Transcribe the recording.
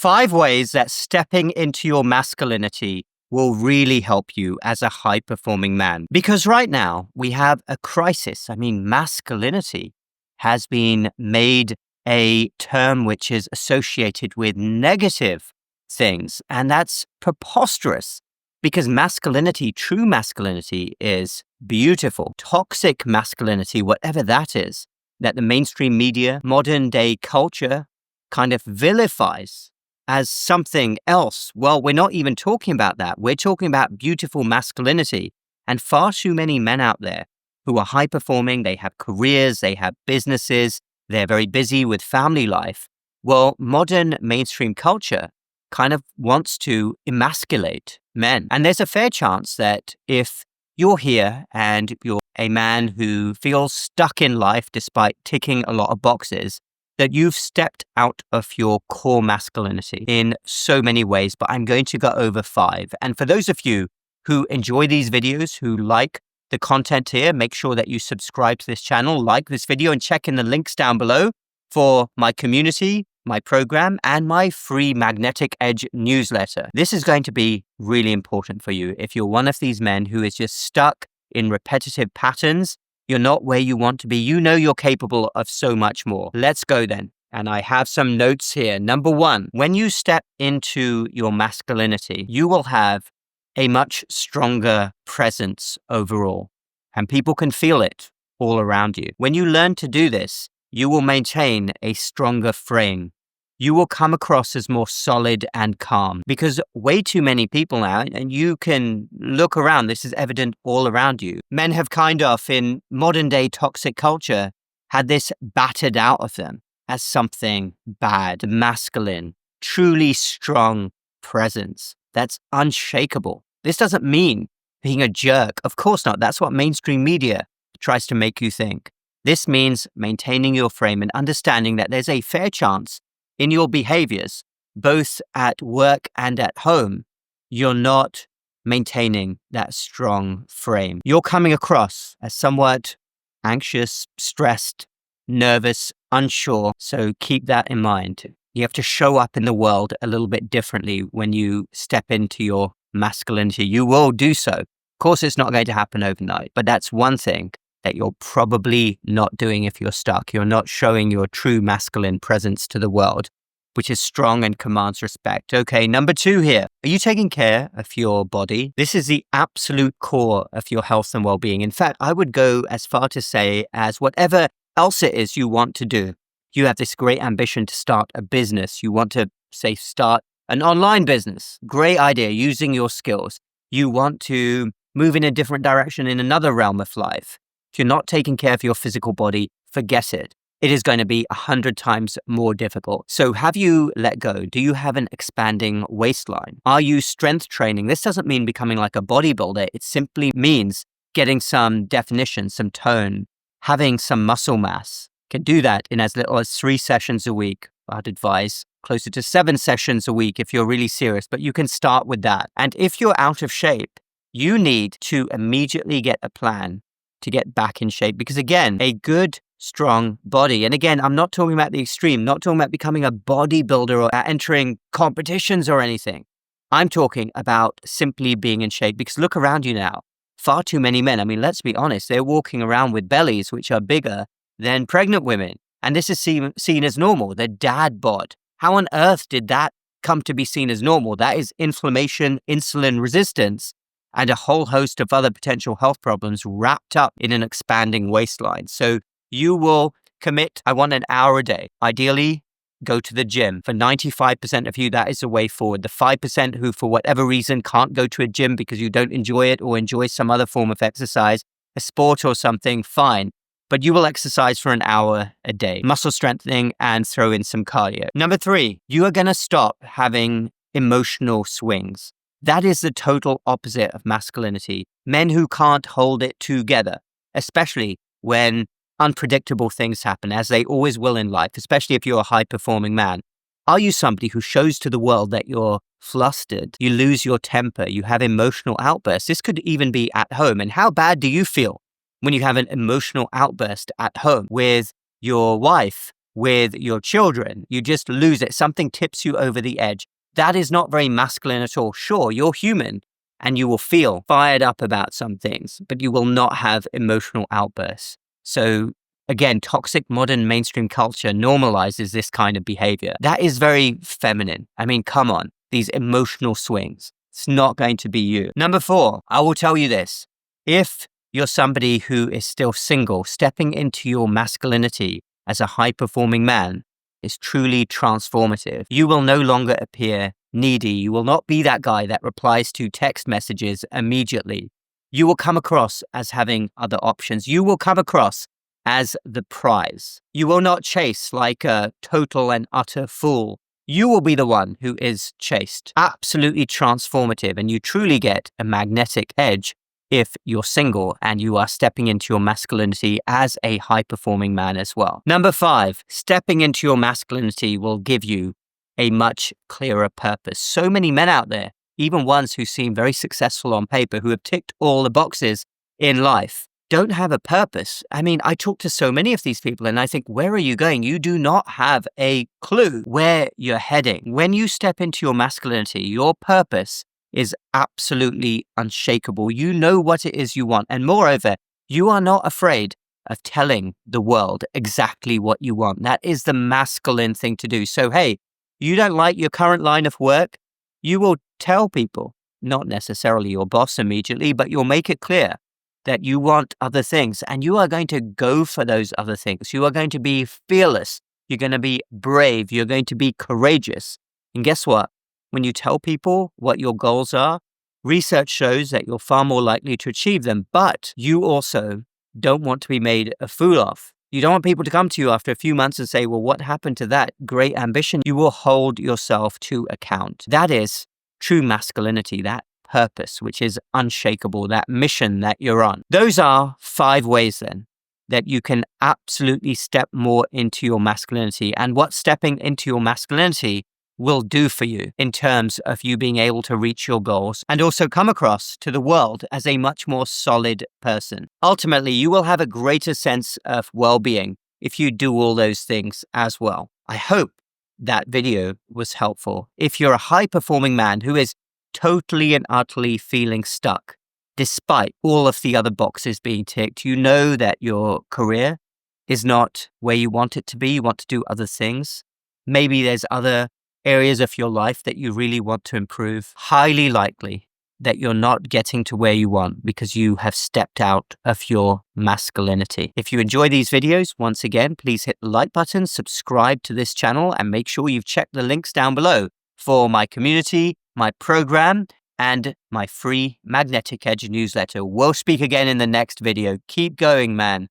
5 ways that stepping into your masculinity will really help you as a high-performing man. Because right now, we have a crisis. Masculinity has been made a term which is associated with negative things, and that's preposterous. Because masculinity, true masculinity, is beautiful. Toxic masculinity, whatever that is, that the mainstream media, modern day culture kind of vilifies as something else. Well, we're not even talking about that. We're talking about beautiful masculinity. And far too many men out there who are high performing, they have careers, they have businesses, they're very busy with family life. Well, modern mainstream culture kind of wants to emasculate men. And there's a fair chance that if you're here and you're a man who feels stuck in life despite ticking a lot of boxes, that you've stepped out of your core masculinity in so many ways. But I'm going to go over 5. And for those of you who enjoy these videos, who like the content here, make sure that you subscribe to this channel, like this video, and check in the links down below for my community, my program, and my free Magnetic Edge newsletter. This is going to be really important for you. If you're one of these men who is just stuck in repetitive patterns, you're not where you want to be, you know you're capable of so much more. Let's go then. And I have some notes here. Number 1, when you step into your masculinity, you will have a much stronger presence overall, and people can feel it all around you. When you learn to do this, you will maintain a stronger frame. You will come across as more solid and calm, because way too many people now, and you can look around, this is evident all around you. Men have kind of, in modern day toxic culture, had this battered out of them as something bad, masculine, truly strong presence that's unshakable. This doesn't mean being a jerk. Of course not. That's what mainstream media tries to make you think. This means maintaining your frame and understanding that there's a fair chance in your behaviors, both at work and at home, you're not maintaining that strong frame. You're coming across as somewhat anxious, stressed, nervous, unsure. So keep that in mind. You have to show up in the world a little bit differently when you step into your masculinity. You will do so. Of course, it's not going to happen overnight, but that's one thing that you're probably not doing if you're stuck. You're not showing your true masculine presence to the world, which is strong and commands respect. Okay, number 2 here. Are you taking care of your body? This is the absolute core of your health and well-being. In fact, I would go as far to say as whatever else it is you want to do. You have this great ambition to start a business. You want to, say, start an online business. Great idea, using your skills. You want to move in a different direction in another realm of life. If you're not taking care of your physical body, forget it. It is going to be 100 times more difficult. So have you let go? Do you have an expanding waistline? Are you strength training? This doesn't mean becoming like a bodybuilder. It simply means getting some definition, some tone, having some muscle mass. You can do that in as little as 3 sessions a week. I'd advise closer to 7 sessions a week if you're really serious, but you can start with that. And if you're out of shape, you need to immediately get a plan to get back in shape. Because again, a good, strong body, and again, I'm not talking about the extreme, not talking about becoming a bodybuilder or entering competitions or anything. I'm talking about simply being in shape, because look around you now. Far too many men, let's be honest, they're walking around with bellies which are bigger than pregnant women. And this is seen as normal, the dad bod. How on earth did that come to be seen as normal? That is inflammation, insulin resistance, and a whole host of other potential health problems wrapped up in an expanding waistline. So you will commit, I want an hour a day. Ideally, go to the gym. For 95% of you, that is the way forward. The 5% who, for whatever reason, can't go to a gym because you don't enjoy it or enjoy some other form of exercise, a sport or something, fine. But you will exercise for an hour a day, muscle strengthening, and throw in some cardio. Number 3, you are going to stop having emotional swings. That is the total opposite of masculinity. Men who can't hold it together, especially when unpredictable things happen, as they always will in life, especially if you're a high-performing man. Are you somebody who shows to the world that you're flustered, you lose your temper, you have emotional outbursts? This could even be at home. And how bad do you feel when you have an emotional outburst at home with your wife, with your children. You just lose it. Something tips you over the edge. That is not very masculine at all. Sure, you're human and you will feel fired up about some things, but you will not have emotional outbursts. So again, toxic modern mainstream culture normalizes this kind of behavior. That is very feminine. I mean, come on, these emotional swings. It's not going to be you. Number 4, I will tell you this. If you're somebody who is still single, stepping into your masculinity as a high-performing man is truly transformative. You will no longer appear needy. You will not be that guy that replies to text messages immediately. You will come across as having other options. You will come across as the prize. You will not chase like a total and utter fool. You will be the one who is chased. Absolutely transformative, and you truly get a magnetic edge if you're single and you are stepping into your masculinity as a high-performing man as well. Number 5, stepping into your masculinity will give you a much clearer purpose. So many men out there, even ones who seem very successful on paper, who have ticked all the boxes in life, don't have a purpose. I mean, I talk to so many of these people and I think, where are you going? You do not have a clue where you're heading. When you step into your masculinity, your purpose is absolutely unshakable. You know what it is you want. And moreover, you are not afraid of telling the world exactly what you want. That is the masculine thing to do. So, hey, you don't like your current line of work? You will tell people, not necessarily your boss immediately, but you'll make it clear that you want other things and you are going to go for those other things. You are going to be fearless. You're going to be brave. You're going to be courageous. And guess what? When you tell people what your goals are, research shows that you're far more likely to achieve them, but you also don't want to be made a fool of. You don't want people to come to you after a few months and say, well, what happened to that great ambition? You will hold yourself to account. That is true masculinity, that purpose, which is unshakable, that mission that you're on. Those are 5 ways then that you can absolutely step more into your masculinity, and what stepping into your masculinity will do for you in terms of you being able to reach your goals and also come across to the world as a much more solid person. Ultimately, you will have a greater sense of well-being if you do all those things as well. I hope that video was helpful. If you're a high-performing man who is totally and utterly feeling stuck, despite all of the other boxes being ticked, you know that your career is not where you want it to be. You want to do other things. Maybe there's other areas of your life that you really want to improve. Highly likely that you're not getting to where you want because you have stepped out of your masculinity. If you enjoy these videos, once again, please hit the like button, subscribe to this channel, and make sure you've checked the links down below for my community, my program, and my free Magnetic Edge newsletter. We'll speak again in the next video. Keep going, man.